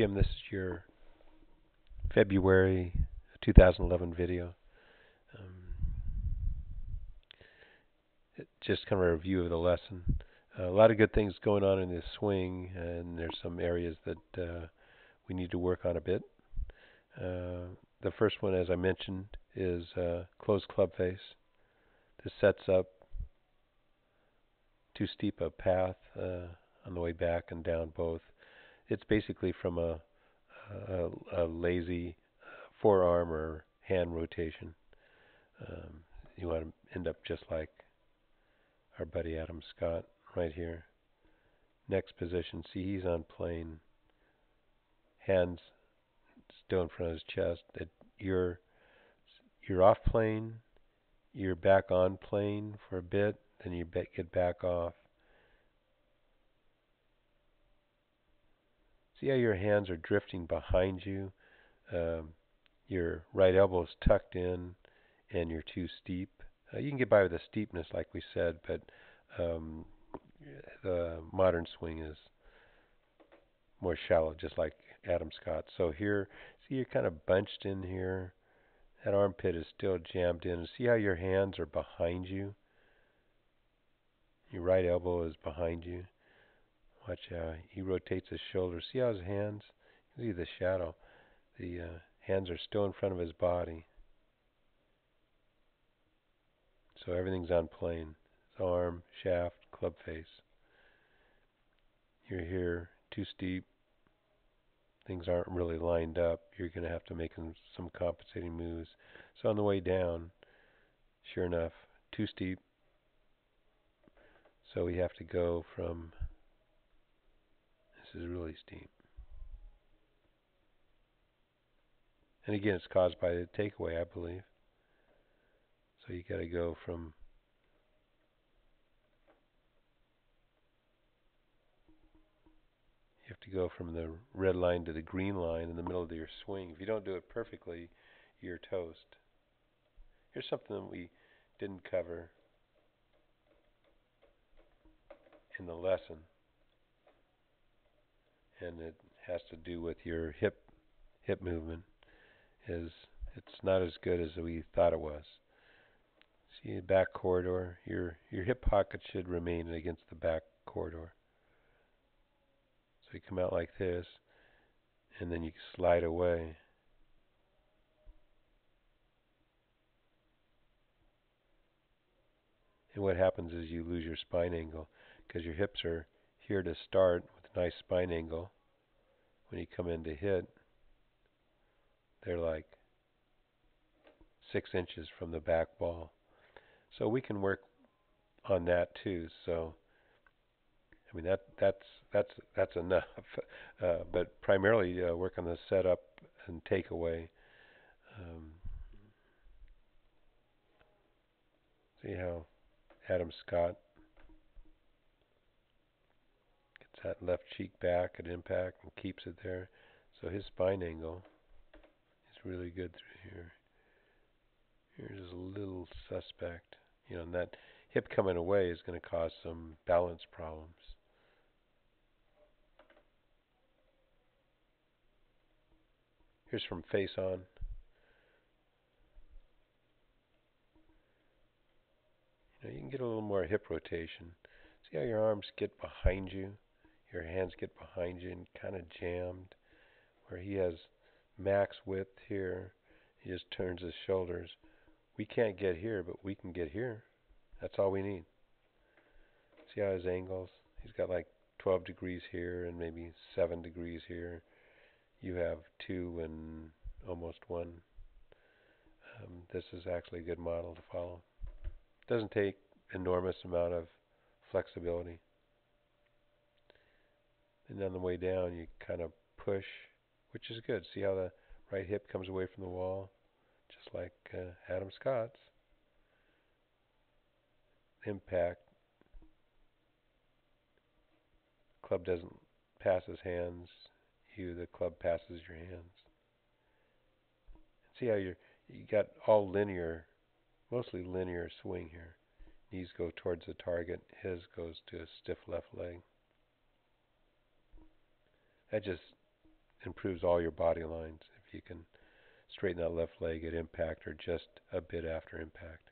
Jim, this is your February 2011 video. Um, just kind of a review of the lesson. A lot of good things going on in this swing, and there's some areas that we need to work on a bit. The first one, as I mentioned, is closed club face. This sets up too steep a path on the way back and down both. It's basically from a lazy forearm or hand rotation. Um, you want to end up just like our buddy Adam Scott right here. Next position, see he's on plane, hands still in front of his chest. You're off plane, you're back on plane for a bit, then you get back off. See how your hands are drifting behind you? Um, your right elbow is tucked in, and you're too steep. You can get by with the steepness, like we said, but um, the modern swing is more shallow, just like Adam Scott. So here, see you're kind of bunched in here. That armpit is still jammed in. See how your hands are behind you? Your right elbow is behind you. Watch how he rotates his shoulders. See how his hands, you see the shadow. The hands are still in front of his body. So everything's on plane. His arm, shaft, club face. You're here, too steep. Things aren't really lined up. You're going to have to make some compensating moves. So on the way down, sure enough, too steep. So we have to go from, this is really steep. And again, it's caused by the takeaway, I believe. So you got to go from, you have to go from the red line to the green line in the middle of your swing. If you don't do it perfectly, you're toast. Here's something that we didn't cover in the lesson, and it has to do with your hip movement. It's not as good as we thought it was. See the back corridor? Your hip pocket should remain against the back corridor. So you come out like this, and then you slide away. And what happens is you lose your spine angle because your hips are here to start with a nice spine angle. When you come in to hit, they're like 6 inches from the back ball. So we can work on that too. So I mean that's enough. But primarily work on the setup and takeaway. Um, see how Adam Scott gets that left cheek back at impact and keeps it there. So his spine angle is really good through here. Here's a little suspect. And that hip coming away is going to cause some balance problems. Here's from face on. You can get a little more hip rotation. See how your arms get behind you? Your hands get behind you and kind of jammed. Where he has max width here, he just turns his shoulders. We can't get here, but we can get here. That's all we need. See how his angles? He's got like 12 degrees here and maybe 7 degrees here. You have 2 and almost 1. This is actually a good model to follow. Doesn't take enormous amount of flexibility. And on the way down, you kind of push, which is good. See how the right hip comes away from the wall, just like Adam Scott's. Impact. Club doesn't pass his hands. The club passes your hands. See how you got all linear, mostly linear swing here. Knees go towards the target. His goes to a stiff left leg. That just improves all your body lines if you can straighten that left leg at impact or just a bit after impact.